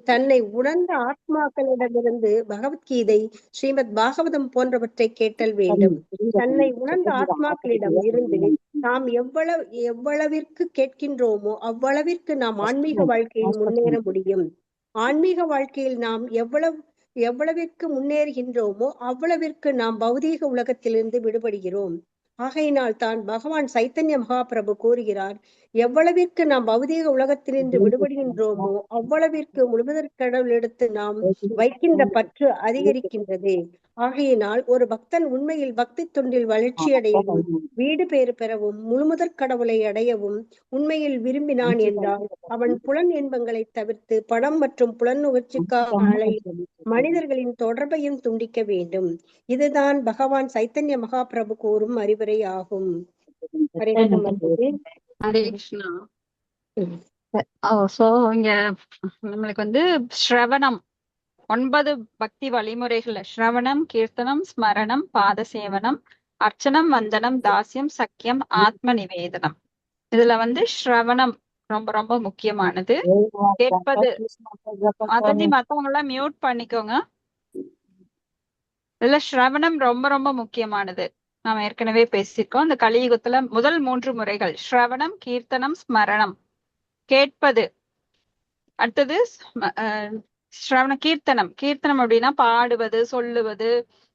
தன்னை உணர்ந்த ஆத்மாக்களிடமிருந்து பகவத்கீதை, ஸ்ரீமத் பாகவதம் போன்றவற்றை கேட்டல் வேண்டும். தன்னை உணர்ந்த ஆத்மாக்களிடம் இருந்து நாம் எவ்வளவிற்கு கேட்கின்றோமோ அவ்வளவிற்கு நாம் ஆன்மீக வாழ்க்கையில் முன்னேற முடியும். ஆன்மீக வாழ்க்கையில் நாம் எவ்வளவிற்கு முன்னேறுகின்றோமோ அவ்வளவிற்கு நாம் பௌதீக உலகத்திலிருந்து விடுபடுகிறோம். ஆகையினால் தான் பகவான் சைத்தன்ய மகாபிரபு கூறுகிறார், எவ்வளவிற்கு நாம் பௌதீக உலகத்தினின்று விடுபடுகின்றோமோ அவ்வளவிற்கு முழுமுதற் கடவுளிடத்து நாம் வைக்கின்ற பற்று அதிகரிக்கின்றது. ஆகையினால் ஒரு பக்தன் உண்மையில் பக்தி தொண்டில் வளர்ச்சி அடையவும், வீடு பேறு பெறவும், முழுமுதற் கடவுளை அடையவும் உண்மையில் விரும்பினான் என்றால் அவன் புலன் இன்பங்களை தவிர்த்து பணம் மற்றும் புலன் நுகர்ச்சிக்காக அலையும் மனிதர்களின் தொடர்பையும் துண்டிக்க வேண்டும். இதுதான் பகவான் சைத்தன்ய மகாபிரபு கூறும் அறிவுரை ஆகும். ஹரே கிருஷ்ணா. இங்க நம்மளுக்கு ஸ்ரவணம் 9 பக்தி வழிமுறைகள்: ஸ்ரவணம், கீர்த்தனம், ஸ்மரணம், பாத சேவனம், அர்ச்சனம், வந்தனம், தாசியம், சக்கியம், ஆத்ம நிவேதனம். இதுல ஸ்ரவணம் ரொம்ப ரொம்ப முக்கியமானது. கேட்பது. மத்தவங்க எல்லாம் மியூட் பண்ணிக்கோங்க. இதுல ஸ்ரவணம் ரொம்ப ரொம்ப முக்கியமானது. நாம ஏற்கனவே பேசியிருக்கோம். இந்த கலியுகத்துல முதல் 3 முறைகள் ஸ்ரவணம், கீர்த்தனம், ஸ்மரணம். கேட்பது. அடுத்தது ஸ்ரவண கீர்த்தனம். கீர்த்தனம் அப்படின்னா பாடுவது, சொல்லுவது,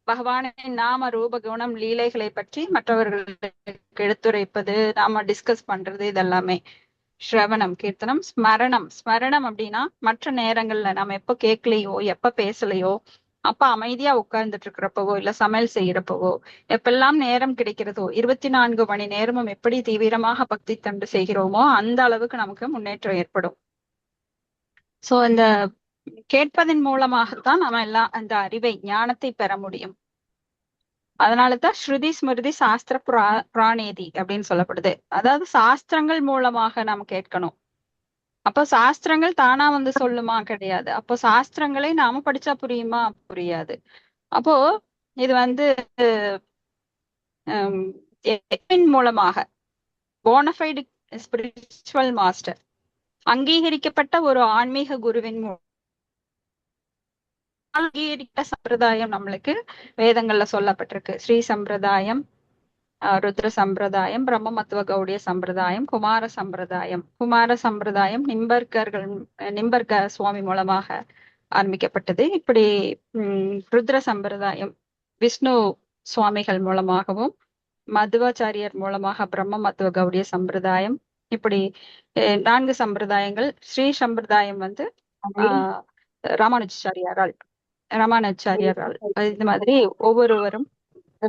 பகவானின் நாம ரூப குணம் லீலைகளை பற்றி மற்றவர்களுக்கு எடுத்துரைப்பது, நாம டிஸ்கஸ் பண்றது, இதெல்லாமே ஸ்ரவணம் கீர்த்தனம். ஸ்மரணம். ஸ்மரணம் அப்படின்னா மற்ற நேரங்கள்ல நாம எப்ப கேட்கலையோ, எப்ப பேசலையோ, அப்ப அமைதியா உட்கார்ந்துட்டு இருக்கிறப்பவோ, இல்ல சமையல் செய்யறப்பவோ, எப்பெல்லாம் நேரம் கிடைக்கிறதோ 24 மணி நேரமும் எப்படி தீவிரமாக பக்தி தொண்டு செய்கிறோமோ அந்த அளவுக்கு நமக்கு முன்னேற்றம் ஏற்படும். சோ இந்த கேட்பதன் மூலமாகத்தான் நம்ம எல்லாம் அந்த அறிவை, ஞானத்தை பெற முடியும். அதனாலதான் ஸ்ருதி ஸ்மிருதி சாஸ்திர பிராணேதி அப்படின்னு சொல்லப்படுது. அதாவது சாஸ்திரங்கள் மூலமாக நாம் கேட்கணும். அப்போ சாஸ்திரங்கள் தானா சொல்லுமா? கிடையாது. அப்போ சாஸ்திரங்களை நாம படிச்சா புரியுமா? புரியாது. அப்போ இது மூலமாக போனஃபைடு ஸ்பிரிச்சுவல் மாஸ்டர், அங்கீகரிக்கப்பட்ட ஒரு ஆன்மீக குருவின் அங்கீகரித்த சம்பிரதாயம் நம்மளுக்கு வேதங்கள்ல சொல்லப்பட்டிருக்கு. ஸ்ரீ சம்பிரதாயம், ருத்ர சம்பிரதாயம், பிரம்மமத்துவ கௌடிய சம்பிரதாயம், குமார சம்பிரதாயம். குமார சம்பிரதாயம் நிம்பர்க சுவாமி மூலமாக ஆரம்பிக்கப்பட்டது. இப்படி ருத்ர சம்பிரதாயம் விஷ்ணு சுவாமிகள் மூலமாகவும், மதுவாச்சாரியர் மூலமாக பிரம்ம மத்துவ கௌடிய சம்பிரதாயம். இப்படி 4 சம்பிரதாயங்கள். ஸ்ரீ சம்பிரதாயம் ராமானுஜாச்சாரியாரால் இந்த மாதிரி ஒவ்வொருவரும்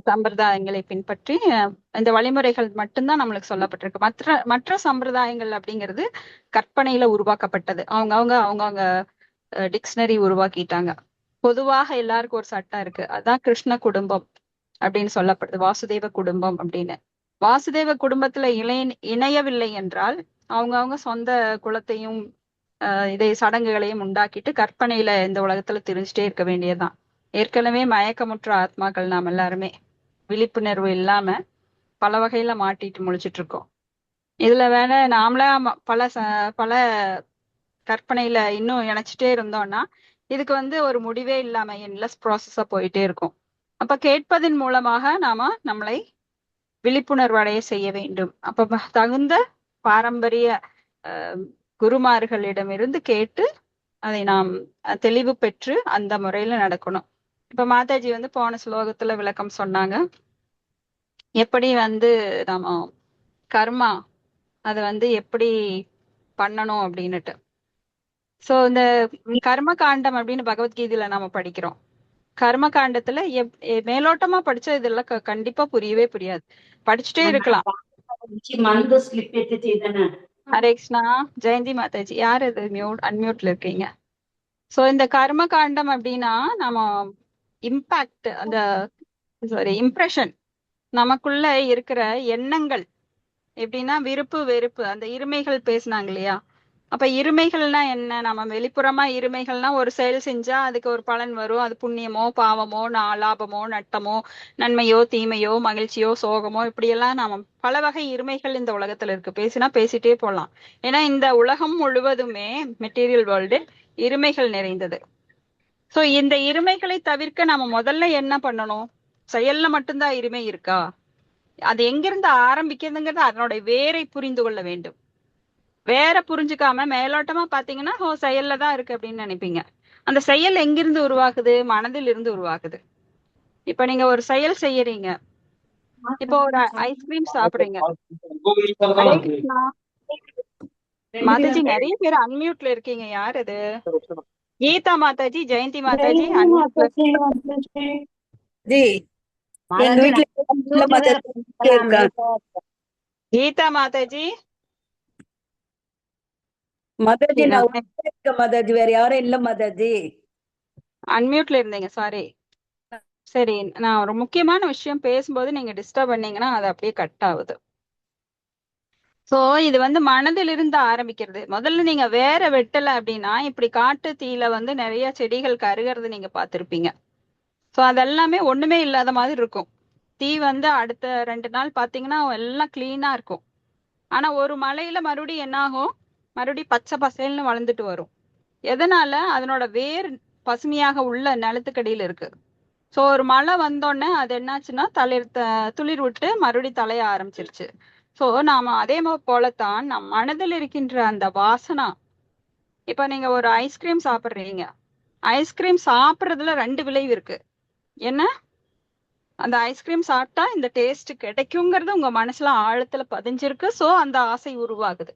சம்பிரதாயங்களை பின்பற்றி இந்த வழிமுறைகள் மட்டும்தான் நம்மளுக்கு சொல்லப்பட்டிருக்கு. மற்ற சம்பிரதாயங்கள் அப்படிங்கிறது கற்பனையில உருவாக்கப்பட்டது. அவங்க டிக்ஷனரி உருவாக்கிட்டாங்க. பொதுவாக எல்லாருக்கும் ஒரு சட்டம் இருக்கு. அதான் கிருஷ்ண குடும்பம் அப்படின்னு சொல்லப்படுது, வாசுதேவ குடும்பம் அப்படின்னு. வாசுதேவ குடும்பத்துல இணையவில்லை என்றால் அவங்க சொந்த குலத்தையும் இதை சடங்குகளையும் உண்டாக்கிட்டு கற்பனையில இந்த உலகத்துல திரிஞ்சுட்டே இருக்க வேண்டியதுதான். ஏற்கனவே மயக்கமுற்ற ஆத்மாக்கள் நாம் எல்லாருமே விழிப்புணர்வு இல்லாம பல வகையில மாட்டிட்டு முழிச்சிட்டு இருக்கோம். இதுல நாமளா பல கற்பனையில இன்னும் இணைச்சிட்டே இருந்தோம்னா இதுக்கு ஒரு முடிவே இல்லாம என்லெஸ் ப்ராசஸா போயிட்டே இருக்கும். அப்ப கேட்பதன் மூலமாக நாம நம்மளை விழிப்புணர்வு அடைய செய்ய வேண்டும். அப்ப தகுந்த பாரம்பரிய குருமார்களிடமிருந்து கேட்டு அதை நாம் தெளிவு பெற்று அந்த முறையில நடக்கணும். இப்ப மாதாஜி போன ஸ்லோகத்துல விளக்கம் சொன்னாங்க, எப்படி நாம கர்மா அதை எப்படி பண்ணணும் அப்படின்னுட்டு. சோ இந்த கர்ம காண்டம் அப்படின்னு பகவத்கீதையில நாம படிக்கிறோம். கர்ம காண்டத்துல மேலோட்டமா படிச்சா இதெல்லாம் கண்டிப்பா புரியவே புரியாது. படிச்சுட்டே இருக்கலாம். ஹரே கிருஷ்ணா. ஜெயந்தி மாதாஜி, யார் இது அன்மியூட்ல இருக்கீங்க? சோ இந்த கர்ம காண்டம் அப்படின்னா நம்ம இம்பாக்ட், இம்ப்ரெஷன், நமக்குள்ள இருக்கிற எண்ணங்கள் எப்படின்னா விருப்பு வெறுப்பு, அந்த இருமைகள் பேசினாங்க இல்லையா? அப்ப இருமைகள்னா என்ன? நம்ம வெளிப்புறமா இருமைகள்னா ஒரு செயல் செஞ்சா அதுக்கு ஒரு பலன் வரும். அது புண்ணியமோ பாவமோ, லாபமோ நட்டமோ, நன்மையோ தீமையோ, மகிழ்ச்சியோ சோகமோ, இப்படியெல்லாம் நாம பல வகை இருமைகள் இந்த உலகத்துல இருக்கு. பேசினா பேசிட்டே போலாம். ஏன்னா இந்த உலகம் முழுவதுமே மெட்டீரியல் வேர்ல்டு இருமைகள் நிறைந்தது. சோ இந்த இருமைகளை தவிர்க்க நாம முதல்ல என்ன பண்ணணும்? செயல்ல மட்டும்தான் இருமை இருக்கா? அது எங்கிருந்து ஆரம்பிக்குதுங்கிறது அதனோட வேரை புரிந்து கொள்ள வேண்டும். வேற புரிஞ்சுக்காம மேலோட்டமா பாத்தீங்கன்னா செயல்ல தான் இருக்கு அப்படின்னு நினைப்பீங்க. அந்த செயல் எங்கிருந்து உருவாகுது? மனதில் இருந்து உருவாகுது. இப்ப நீங்க ஒரு செயல் செய்யறீங்க. இப்போ ஒரு ஐஸ்கிரீம் சாப்பிடுறீங்க. ஹரே கிருஷ்ணா. மாதாஜி நிறைய பேர் அன்மியூட்ல இருக்கீங்க. யார் அது? கீதா மாதாஜி, ஜெயந்தி மாதாஜி அன்மியூட்ல. ஜி எங்க வீட்டுல இருக்காங்க. கீதா மாதாஜி மாதாஜி நான் உள்ள இருக்கேன் மாதாஜி, வேற யாரும் இல்ல மாதாஜி. அன்மியூட்ல இருந்தீங்க, சாரி. சரி, நான் ஒரு முக்கியமான விஷயம் பேசும்போது நீங்க டிஸ்டர்ப் பண்ணீங்கன்னா அது அப்படியே கட் ஆகுது. சோ இது வந்து மனதில் இருந்து ஆரம்பிக்கிறது. முதல்ல நீங்க வேற வெட்டல அப்படின்னா இப்படி காட்டு தீயில வந்து நிறைய செடிகள் கருகிறது நீங்க பார்த்திருப்பீங்க. சோ அதெல்லாமே ஒண்ணுமே இல்லாத மாதிரி இருக்கும். தீ வந்து அடுத்த 2 நாள் பாத்தீங்கன்னா எல்லாம் கிளீனா இருக்கும். ஆனா ஒரு மலையில மறுபடியும் என்ன ஆகும்? மறுபடியும் பச்சை பசேல்னு வளர்ந்துட்டு வரும். எதனால? அதனோட வேர் பசுமையாக உள்ள நிலத்துக்கடியில இருக்கு. சோ ஒரு மழை வந்தோடனே அது என்னாச்சுன்னா துளிர் விட்டு மறுபடியும் தலைய ஆரம்பிச்சிருச்சு. சோ நாம அதே போலத்தான் நம் மனதில் இருக்கின்ற அந்த வாசனா. இப்ப நீங்க ஒரு ஐஸ்கிரீம் சாப்பிடுறீங்க. ஐஸ்கிரீம் சாப்பிடுறதுல 2 விளைவு இருக்கு. என்ன? அந்த ஐஸ்கிரீம் சாப்பிட்டா இந்த டேஸ்ட் கிடைக்குங்கிறது உங்க மனசுல ஆழத்துல பதிஞ்சிருக்கு. சோ அந்த ஆசை உருவாகுது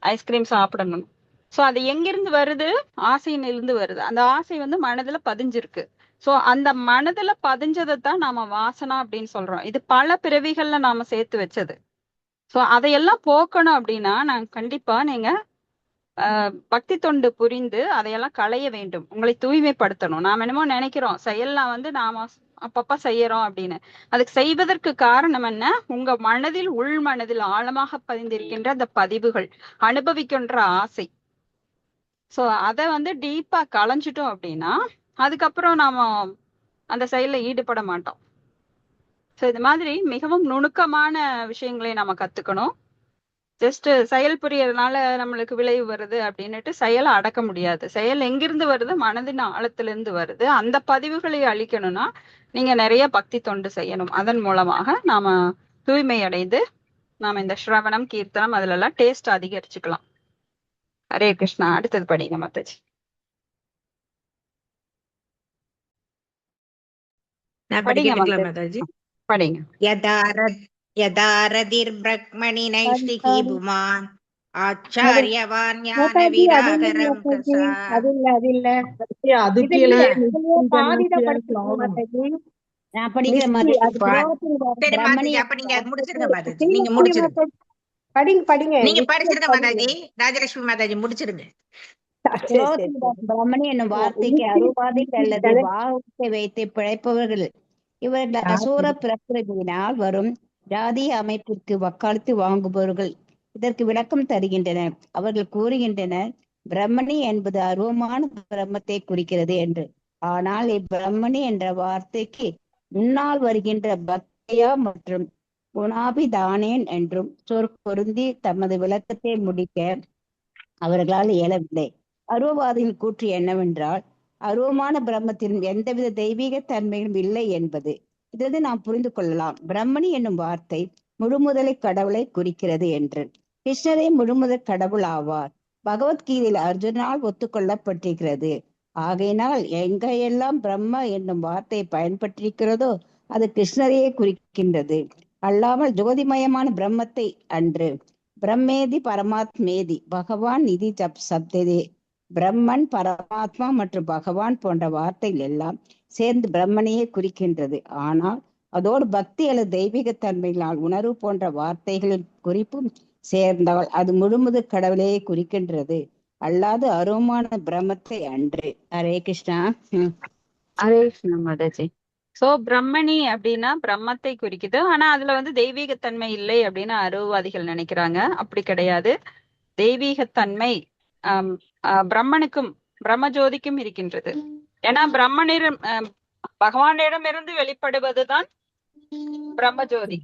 ஐஸ்கிரீம் சாப்பிடணும். சோ அது எங்கிருந்து வருது? ஆசையிலிருந்து வருது. அந்த ஆசை வந்து மனதுல பதிஞ்சிருக்கு. சோ அந்த மனதுல பதிஞ்சதைத்தான் நாம வாசனா அப்படின்னு சொல்றோம். இது பல பிறவிகள்ல நாம சேர்த்து வச்சது. சோ அதையெல்லாம் போக்கணும் அப்படின்னா நான் கண்டிப்பா நீங்க பக்தி தொண்டு புரிந்து அதையெல்லாம் களைய வேண்டும். உங்களை தூய்மைப்படுத்தணும். நாம என்னமோ நினைக்கிறோம் செயல்லாம் வந்து நாம அப்பப்ப செய்யறோம் அப்படின்னு. அதுக்கு செய்வதற்கு காரணம் என்ன? உங்க மனதில் உள் மனதில் ஆழமாக பதிந்திருக்கின்ற அந்த பதிவுகள், அனுபவிக்கின்ற ஆசை. சோ அதை வந்து டீப்பா களைஞ்சிட்டோம் அப்படின்னா அதுக்கப்புறம் நாம அந்த செயல்ல ஈடுபட மாட்டோம். சோ இது மாதிரி மிகவும் நுணுக்கமான விஷயங்களை நம்ம கத்துக்கணும். ஜஸ்ட் செயல் புரியறதுனால நம்மளுக்கு விளைவு வருது அப்படின்னுட்டு செயலை அடக்க முடியாது. செயல் எங்கிருந்து வருது? மனதின் ஆழத்திலிருந்து வருது. அந்த பதிவுகளை அழிக்கணும்னா நீங்க நிறைய பக்தி தொண்டு செய்யணும். அதன் மூலமாக நாம தூய்மை அடைந்து நாம இந்த ஸ்ரவணம், கீர்த்தனம் அதுல எல்லாம் டேஸ்ட் அதிகரிச்சுக்கலாம். ஹரே கிருஷ்ணா. அடுத்தது படிங்க மாதாஜி. நான் படிங்க படிக்கட்டுங்களா மாதாஜி. மாதாஜி? படிங்க. यदा रतिर्ब्रह्मणि नैष्टिकी पुमान् आचार्यवान् மாதாஜி அது இல்ல ज्ञानविरागरं மாதாஜி, कसा அது இல்ல அது இல்ல. அது இது இல்ல, கேளுங்க. இதுலயே பாதிதான் படிச்சிருக்கீங்க மாதாஜி. நான் படிக்கிறேன் நிஷ்டி, மாதாஜி. அது புரோகத்தில் சரி பிரம்மணி மாதாஜி, அப்ப நீங்க அது முடிச்சிருங்க மாதாஜி. இல்ல, நீங்க இல்ல முடிச்சிருங்க, மாதாஜி. படிங்க படிங்க. நீங்க நிஷ்டி படிச்சிருங்க படிங்க. மாதாஜி. ராஜலட்சுமி மாதாஜி முடிச்சிருங்க. சரி சரி புரோகிதர் சரி. பிரம்மணி என்னும் வார்த்தைக்கு நிஷ்டி, அருவாதிகள் அல்லது நிஷ்டி. பாகத்தை வைத்து பிழைப்பவர்கள். இவர்கள் அசூர பிரகிருதியினால் வரும் ஜாதிய அமைப்பிற்கு வக்காலத்து வாங்குபவர்கள். இதற்கு விளக்கம் தருகின்றனர். அவர்கள் கூறுகின்றனர், பிரம்மணி என்பது அருவமான பிரம்மத்தை குறிக்கிறது என்று. ஆனால் இப்பிரம்மணி என்ற வார்த்தைக்கு முன்னால் வருகின்ற பக்தியா மற்றும் குணாபிதானேன் என்றும் சொற்பொருந்தி தமது விளக்கத்தை முடிக்க அவர்களால் இயலவில்லை. அருவவாதியின் கூற்று என்னவென்றால், அருவமான பிரம்மத்தின் எந்தவித தெய்வீக தன்மையும் இல்லை என்பது. இதிலிருந்து நாம் புரிந்து கொள்ளலாம், பிரம்மணி என்னும் வார்த்தை முழுமுதலை கடவுளை குறிக்கிறது என்று. கிருஷ்ணரே முழுமுதற் கடவுள் ஆவார். பகவத்கீதையில் அர்ஜுனால் ஒத்துக்கொள்ளப்பட்டிருக்கிறது. ஆகையினால் எங்கையெல்லாம் பிரம்ம என்னும் வார்த்தை பயன்பட்டிருக்கிறதோ அது கிருஷ்ணரையே குறிக்கின்றது, அல்லாமல் ஜோதிமயமான பிரம்மத்தை அன்று. பிரம்மேதி பரமாத்மேதி பகவான் நிதி சப்ததே. பிரம்மன், பரமாத்மா மற்றும் பகவான் போன்ற வார்த்தைகள் எல்லாம் சேர்ந்து பிரம்மனையே குறிக்கின்றது. ஆனால் அதோடு பக்தி அல்லது தெய்வீகத்தன்மைகளால் உணர்வு போன்ற வார்த்தைகளின் குறிப்பும் சேர்ந்தால் அது முழுமுதற் கடவுளையே குறிக்கின்றது, அல்லாது அருவமான பிரம்மத்தை அன்று. ஹரே கிருஷ்ணா. ஹரே கிருஷ்ணா மாதாஜி. சோ பிரம்மணி அப்படின்னா பிரம்மத்தை குறிக்குது. ஆனா அதுல வந்து தெய்வீகத்தன்மை இல்லை அப்படின்னு அருவவாதிகள் நினைக்கிறாங்க. அப்படி கிடையாது. தெய்வீகத்தன்மை பிரம்மனுக்கும் பிரம்மஜோதிக்கும் இருக்கின்றது. ஏன்னா பிரம்மனிடம் பகவானிடமிருந்து வெளிப்படுவதுதான் பிரம்மஜோதி.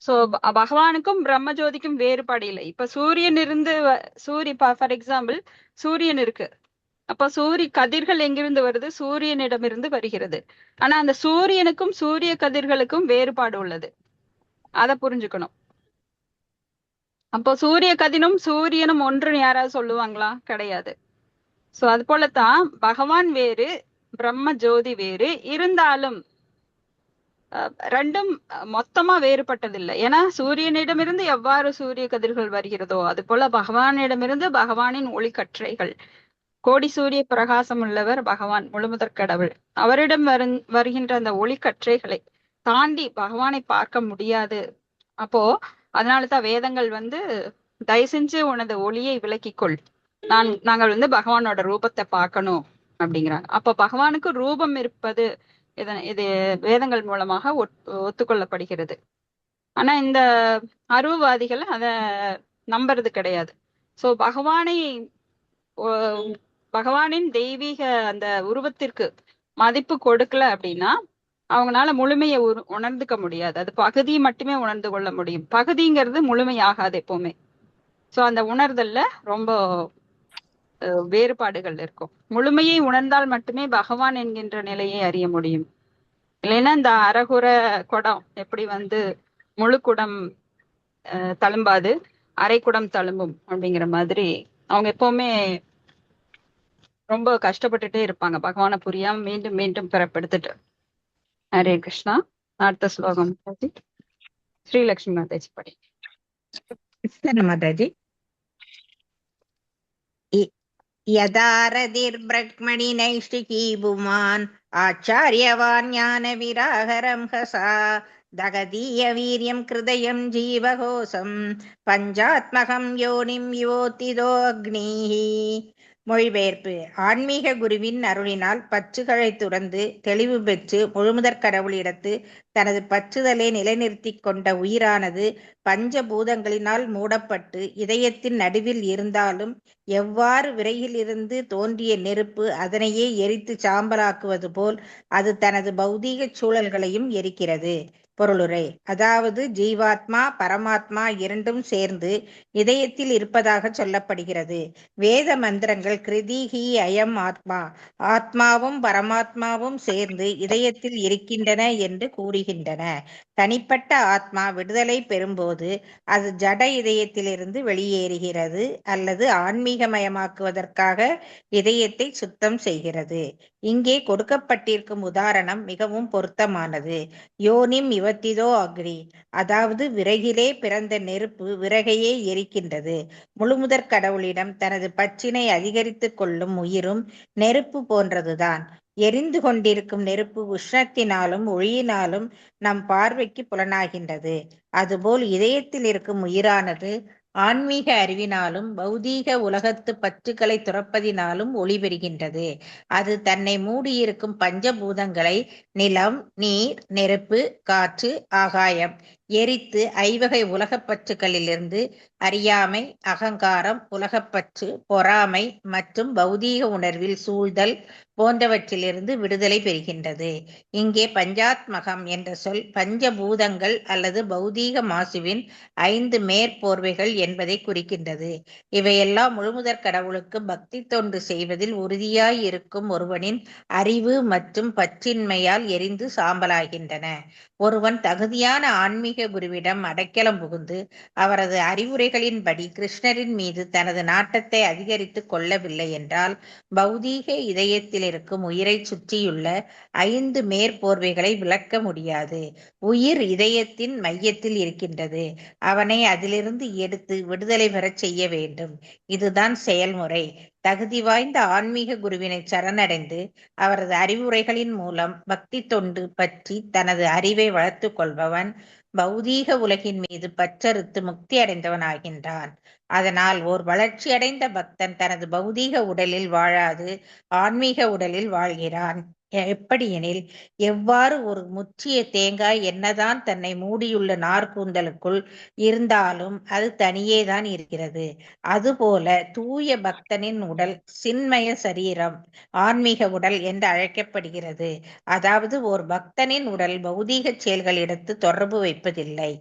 சோ பகவானுக்கும் பிரம்மஜோதிக்கும் வேறுபாடு இல்லை. இப்ப சூரியன் இருந்து ஃபார் எக்ஸாம்பிள் சூரியன் இருக்கு. அப்ப சூரிய கதிர்கள் எங்கிருந்து வருது? சூரியனிடமிருந்து வருகிறது. ஆனா அந்த சூரியனுக்கும் சூரிய கதிர்களுக்கும் வேறுபாடு உள்ளது. அதை புரிஞ்சுக்கணும். அப்போ சூரிய கதிரும் சூரியனும் ஒன்றுன்னு யாராவது சொல்லுவாங்களா? கிடையாது. சோ அது போலத்தான் பகவான் வேறு, பிரம்ம ஜோதி வேறு. இருந்தாலும் ரெண்டும் மொத்தமா வேறுபட்டதில்லை. ஏன்னா சூரியனிடமிருந்து எவ்வாறு சூரிய கதிர்கள் வருகிறதோ அது போல பகவானிடமிருந்து பகவானின் ஒளிக்கற்றைகள். கோடி சூரிய பிரகாசம் உள்ளவர் பகவான், முழுமுதற் கடவுள். அவரிடம் வருகின்ற அந்த ஒளிக்கற்றைகளை தாண்டி பகவானை பார்க்க முடியாது. அப்போ அதனாலதான் வேதங்கள் தயவு செஞ்சு உனது ஒளியை விலக்கிக்கொள், நாங்கள் பகவானோட ரூபத்தை பார்க்கணும் அப்படிங்கிறாங்க. அப்ப பகவானுக்கு ரூபம் இருப்பது இது வேதங்கள் மூலமாக ஒத்துக்கொள்ளப்படுகிறது. ஆனா இந்த அருவவாதிகள் அத நம்புறது கிடையாது. சோ பகவானின் தெய்வீக அந்த உருவத்திற்கு மதிப்பு கொடுக்கல அப்படின்னா அவங்களால முழுமையை உணர்ந்துக்க முடியாது. அது பகுதியை மட்டுமே உணர்ந்து கொள்ள முடியும். பகுதிங்கிறது முழுமையாகாது எப்பவுமே. சோ அந்த உணர்தல்ல ரொம்ப வேறுபாடுகள் இருக்கும். முழுமையை உணர்ந்தால் மட்டுமே பகவான் என்கின்ற நிலையை அறிய முடியும். இல்லைன்னா இந்த அரகுர குடம் எப்படி முழு குடம் தழும்பாது, அரை குடம் தழும்பும் அப்படிங்கிற மாதிரி அவங்க எப்பவுமே ரொம்ப கஷ்டப்பட்டுட்டே இருப்பாங்க, பகவானை புரியாம மீண்டும் மீண்டும் பிறப்பெடுத்துட்டு. ஹரே கிருஷ்ணா. அடுத்த ஸ்லோகம் ஸ்ரீலக்ஷ்மி மாதாஜி படி. மாதாஜி. யதாரதிர்பிரக்மணி நைஷ்டிகீ புமான் ஆச்சாரியவான் ஞான விராகரம் ஹசா தகதீய வீரியம் கிருதயம் ஜீவகோசம் பஞ்சாத்மகம் யோனிம் யுவோதிதோ அக்னீஹி. மொழிபெயர்ப்பு. ஆன்மீக குருவின் அருளினால் பற்றுகளை துறந்து தெளிவு பெற்று முழுமுதற் கடவுளிடத்து தனது பற்றுதலை நிலைநிறுத்தி கொண்ட உயிரானது பஞ்சபூதங்களினால் மூடப்பட்டு இதயத்தின் நடுவில் இருந்தாலும் எவ்வாறு விரையிலிருந்து தோன்றிய நெருப்பு அதனையே எரித்து சாம்பலாக்குவது போல் அது தனது பௌதீக சூழல்களையும் எரிக்கிறது. பொருளுரை. அதாவது ஜீவாத்மா பரமாத்மா இரண்டும் சேர்ந்து இதயத்தில் இருப்பதாக சொல்லப்படுகிறது. வேத மந்திரங்கள் கிருதிஹி அயம் ஆத்மா, ஆத்மாவும் பரமாத்மாவும் சேர்ந்து இதயத்தில் இருக்கின்றன என்று கூறுகின்றன. தனிப்பட்ட ஆத்மா விடுதலை பெறும்போது அது ஜட இதயத்திலிருந்து வெளியேறுகிறது அல்லது ஆன்மீகமயமாக்குவதற்காக இதயத்தை சுத்தம் செய்கிறது. இங்கே கொடுக்கப்பட்டிருக்கும் உதாரணம் மிகவும் பொருத்தமானது. யோனிம் யுவத்திதோ அக்னி, அதாவது விறகிலே பிறந்த நெருப்பு விறகையே எரிக்கின்றது. முழுமுதற் கடவுளிடம் தனது பற்றினை அதிகரித்து கொள்ளும் உயிரும் நெருப்பு போன்றதுதான். எரிந்து கொண்டிருக்கும் நெருப்பு உஷ்ணத்தினாலும் ஒளியினாலும் நம் பார்வைக்கு புலனாகின்றது. அதுபோல் இதயத்தில் இருக்கும் உயிரானது ஆன்மீக அறிவினாலும் பௌதீக உலகத்து பற்றுக்களை துறப்பதினாலும் ஒளி பெறுகின்றது. அது தன்னை மூடியிருக்கும் பஞ்சபூதங்களை நிலம், நீர், நெருப்பு, காற்று, ஆகாயம் எரித்து ஐவகை உலகப்பற்றுக்களிலிருந்து அறியாமை, அகங்காரம், உலகப்பற்று, பொறாமை மற்றும் பௌதீக உணர்வில் சூழ்தல் போன்றவற்றிலிருந்து விடுதலை பெறுகின்றது. இங்கே பஞ்சாத்மகம் என்ற சொல் பஞ்சபூதங்கள் அல்லது பௌதீக மாசுவின் 5 மேற்போர்வைகள் என்பதை குறிக்கின்றது. இவையெல்லாம் முழுமுதற் கடவுளுக்கு பக்தி தொண்டு செய்வதில் உறுதியாய் இருக்கும் ஒருவனின் அறிவு மற்றும் பற்றின்மையால் எரிந்து சாம்பலாகின்றன. ஒருவன் தகுதியான ஆன்மீக குருவிடம் அடைக்கலம் புகுந்து அவரது அறிவுரைகளின்படி கிருஷ்ணரின் மீது தனது நாட்டத்தை அதிகரித்து கொள்ளவில்லை என்றால் பௌதீக இதயத்தில் இருக்கும் உயிரை சுற்றியுள்ள 5 மேற்போர்வைகளை விளக்க முடியாது. உயிர் இதயத்தின் மையத்தில் இருக்கின்றது. அவனை அதிலிருந்து எடுத்து விடுதலை பெறச் செய்ய வேண்டும். இதுதான் செயல்முறை. தகுதி வாய்ந்த ஆன்மீக குருவினை சரணடைந்து அவரது அறிவுரைகளின் மூலம் பக்தி தொண்டு பற்றி தனது அறிவை வளர்த்து கொள்பவன் பௌதீக உலகின் மீது பற்றறுத்து முக்தி அடைந்தவனாகின்றான். அதனால் ஓர் வளர்ச்சியடைந்த பக்தன் தனது பௌதீக உடலில் வாழாது ஆன்மீக உடலில் வாழ்கிறான். எப்படியெனில், எவ்வாறு ஒரு முற்றிய தேங்காய் என்னதான் தன்னை மூடியுள்ள நார்கூந்தலுக்குள் இருந்தாலும் அது தனியேதான் இருக்கிறது. அதுபோல தூய பக்தனின் உடல் சின்மய சரீரம், ஆன்மீக உடல் என்று அழைக்கப்படுகிறது. அதாவது ஓர் பக்தனின் உடல் பௌதீக செயல்களிடத்து தொடர்பு வைப்பதில்லை.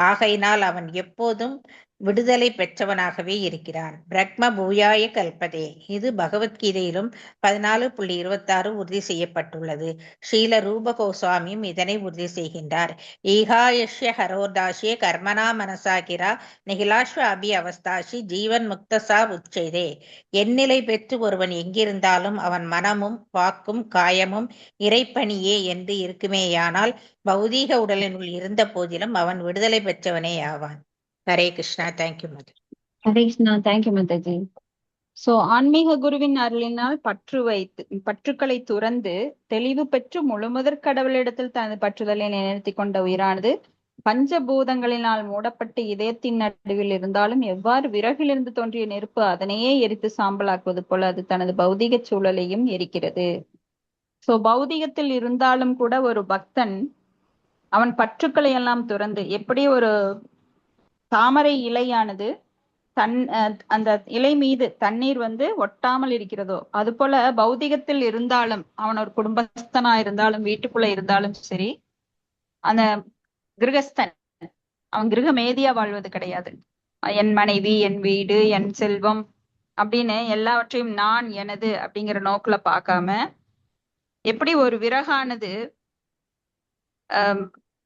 ஆகையினால் அவன் எப்போதும் விடுதலை பெற்றவனாகவே இருக்கிறான். பிரக்ம பூயாய கல்பதே. இது பகவத்கீதையிலும் 14.26 உறுதி செய்யப்பட்டுள்ளது. ஸ்ரீல ரூப கோஸ்வாமியும் இதனை உறுதி செய்கின்றார். ஈகாயஷ்ய ஹரோதாஷ்ய கர்மனா மனசாகிரா நிகிலாஸ்வ அபி அவஸ்தாஷி ஜீவன் முக்தசா உச்சதே. எந்நிலை பெற்று ஒருவன் எங்கிருந்தாலும் அவன் மனமும் வாக்கும் காயமும் இறைப்பணியே என்று இருக்குமேயானால் பௌதீக உடலினுள் இருந்த போதிலும் அவன் விடுதலை பெற்றவனே ஆவான். Hare Krishna. Thank you mother. Hare Krishna. Thank you Mataji. So ஆன்மீக குருவின் அருளினால் பற்றுக்களை துறந்து தெளிவு பெற்று முழுமுதற் கடவுளிடத்தில் தனது பற்றுதலை நிலைநிறுத்திக் கொண்ட உயிரானது பஞ்சபூதங்களினால் மூடப்பட்டு இதயத்தின் நடுவில் இருந்தாலும் எவ்வாறு விறகிலிருந்து தோன்றிய நெருப்பு அதனையே எரித்து சாம்பலாக்குவது போல அது தனது பௌதிக சூழலையும் எரிக்கிறது. சோ பௌதிகத்தில் இருந்தாலும் கூட ஒரு பக்தன் அவன் பற்றுக்களை எல்லாம் துறந்து, எப்படி ஒரு தாமரை இலையானது அந்த இலை மீது தண்ணீர் ஒட்டாமல் இருக்கிறதோ அது போல பௌதிகத்தில் இருந்தாலும் அவன் ஒரு குடும்பஸ்தனா இருந்தாலும் வீட்டுக்குள்ள இருந்தாலும் சரி, அந்த கிரகஸ்தன் அவன் கிரகமேதியா வாழ்வது கிடையாது. என் மனைவி, என் வீடு, என் செல்வம் அப்படின்னு எல்லாவற்றையும் நான் எனது அப்படிங்கிற நோக்குல பார்க்காம, எப்படி ஒரு விறகானது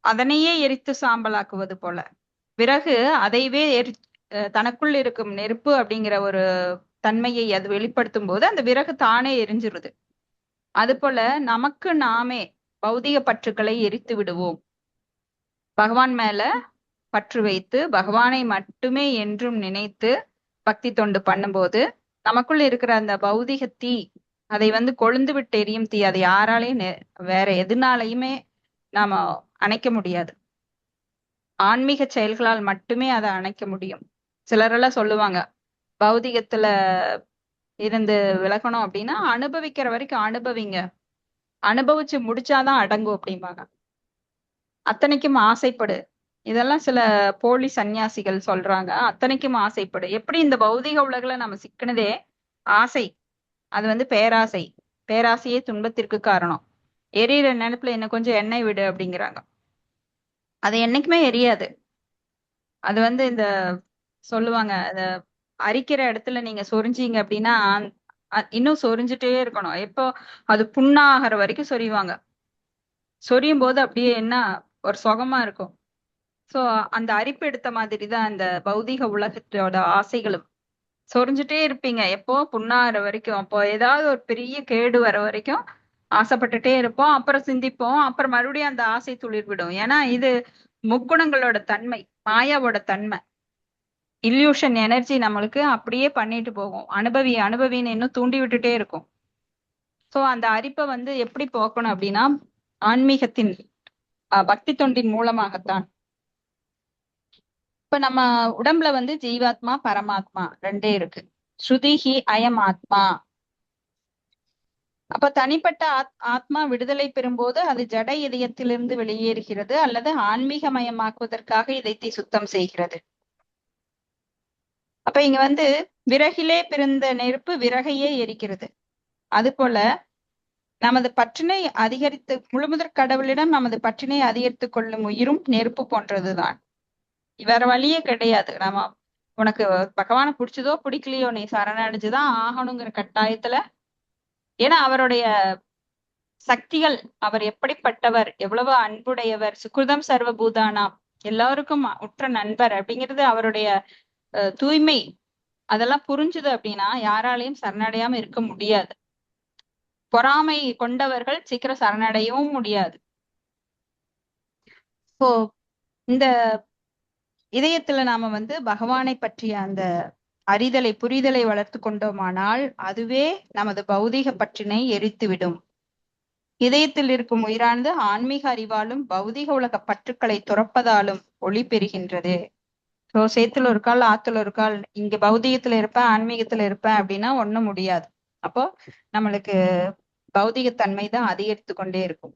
அதனையே எரித்து சாம்பலாக்குவது போல விறகு அதைவே தனக்குள் இருக்கும் நெருப்பு அப்படிங்கிற ஒரு தன்மையை அது வெளிப்படுத்தும் போது அந்த விறகு தானே எரிஞ்சிருது. அது போல நமக்கு நாமே பௌதிக பற்றுக்களை எரித்து விடுவோம். பகவான் மேல பற்று வைத்து பகவானை மட்டுமே என்றும் நினைத்து பக்தி தொண்டு பண்ணும்போது நமக்குள்ள இருக்கிற அந்த பௌதிக தீ அதை கொழுந்து விட்டு எரியும் தீ, அதை யாராலையும் வேற எதுனாலையுமே நாம அணைக்க முடியாது. ஆன்மீக செயல்களால் மட்டுமே அதை அணைக்க முடியும். சிலரெல்லாம் சொல்லுவாங்க, பௌதிகத்துல இருந்து விலகணும் அப்படின்னா அனுபவிக்கிற வரைக்கும் அனுபவிங்க, அனுபவிச்சு முடிச்சாதான் அடங்கும் அப்படிம்பாங்க. அத்தனைக்கும் ஆசைப்படு. இதெல்லாம் சில போலி சன்னியாசிகள் சொல்றாங்க. அத்தனைக்கும் ஆசைப்படு. எப்படி இந்த பௌதிக உலகில நம்ம சிக்கினதே ஆசை, அது பேராசை. பேராசையே துன்பத்திற்கு காரணம். எரியிற நினைப்புல இன்னும் கொஞ்சம் எண்ணெய் விடு அப்படிங்கிறாங்க. அது என்னைக்குமே எரியாது. அது இந்த சொல்லுவாங்க, அத அரிக்கிற இடத்துல நீங்க சொரிஞ்சீங்க அப்படின்னா இன்னும் சொரிஞ்சுட்டே இருக்கணும். எப்போ அது புண்ணாகிற வரைக்கும் சொரிவாங்க. சொரியும் போது அப்படியே என்ன ஒரு சுகமா இருக்கும். சோ அந்த அரிப்பு எடுத்த மாதிரிதான் அந்த பௌதிக உலகத்தோட ஆசைகளும். சொரிஞ்சுட்டே இருப்பீங்க எப்போ புண்ணாகிற வரைக்கும். அப்போ ஏதாவது ஒரு பெரிய கேடு வர வரைக்கும் ஆசைப்பட்டுட்டே இருப்போம். அப்புறம் சிந்திப்போம். அப்புறம் மறுபடியும் அந்த ஆசை துளிர் விடும். ஏன்னா இது முக்குணங்களோட தன்மை, மாயாவோட தன்மை. இல்யூஷன் எனர்ஜி நம்மளுக்கு அப்படியே பண்ணிட்டு போகும். அனுபவின்னு இன்னும் தூண்டி விட்டுட்டே இருக்கும். சோ அந்த அரிப்பை எப்படி போக்கணும் அப்படின்னா ஆன்மீகத்தின் பக்தி தொண்டின் மூலமாகத்தான். இப்ப நம்ம உடம்புல ஜீவாத்மா பரமாத்மா ரெண்டே இருக்கு. ஸ்ருதிஹி அயம் ஆத்மா. அப்ப தனிப்பட்ட ஆத்மா விடுதலை பெறும்போது அது ஜட இதயத்திலிருந்து வெளியேறுகிறது அல்லது ஆன்மீகமயமாக்குவதற்காக இதயத்தை சுத்தம் செய்கிறது. அப்ப இங்க விறகிலே பிறந்த நெருப்பு விறகையே எரிக்கிறது. அது போல நமது பற்றினை அதிகரித்து முழுமுதற் கடவுளிடம் நமது பற்றினை அதிகரித்துக் கொள்ளும் உயிரும் நெருப்பு போன்றதுதான். வேற வழியே கிடையாது. உனக்கு பகவானை பிடிச்சதோ பிடிக்கலையோ நீ சரணடைஞ்சுதான் ஆகணுங்கிற கட்டாயத்துல. ஏன்னா அவருடைய சக்திகள், அவர் எப்படிப்பட்டவர், எவ்வளவு அன்புடையவர், சுகிருதம் சர்வபூதானாம், எல்லாருக்கும் உற்ற நண்பர் அப்படிங்கிறது அவருடைய தூய்மை, அதெல்லாம் புரிஞ்சுது அப்படின்னா யாராலையும் சரணடையாம இருக்க முடியாது. பொறாமை கொண்டவர்கள் சீக்கிரம் சரணடையவும் முடியாது. இப்போ இந்த இதயத்துல நாம பகவானை பற்றிய அந்த அறிதலை புரிதலை வளர்த்து கொண்டோமானால் அதுவே நமது பௌதிக பற்றினை எரித்துவிடும். இதயத்தில் இருக்கும் உயிரானது ஆன்மீக அறிவாலும் பௌதிக உலக பற்றுக்களை துறப்பதாலும் ஒளி பெறுகின்றது. ஸோ சேத்துல ஒரு கால் ஆத்துல ஒரு கால், இங்க பௌதிகத்துல இருப்பேன் ஆன்மீகத்துல இருப்பேன் அப்படின்னா ஒண்ணும் முடியாது. அப்போ நம்மளுக்கு பௌதிகத்தன்மை தான் அதிகரித்து கொண்டே இருக்கும்.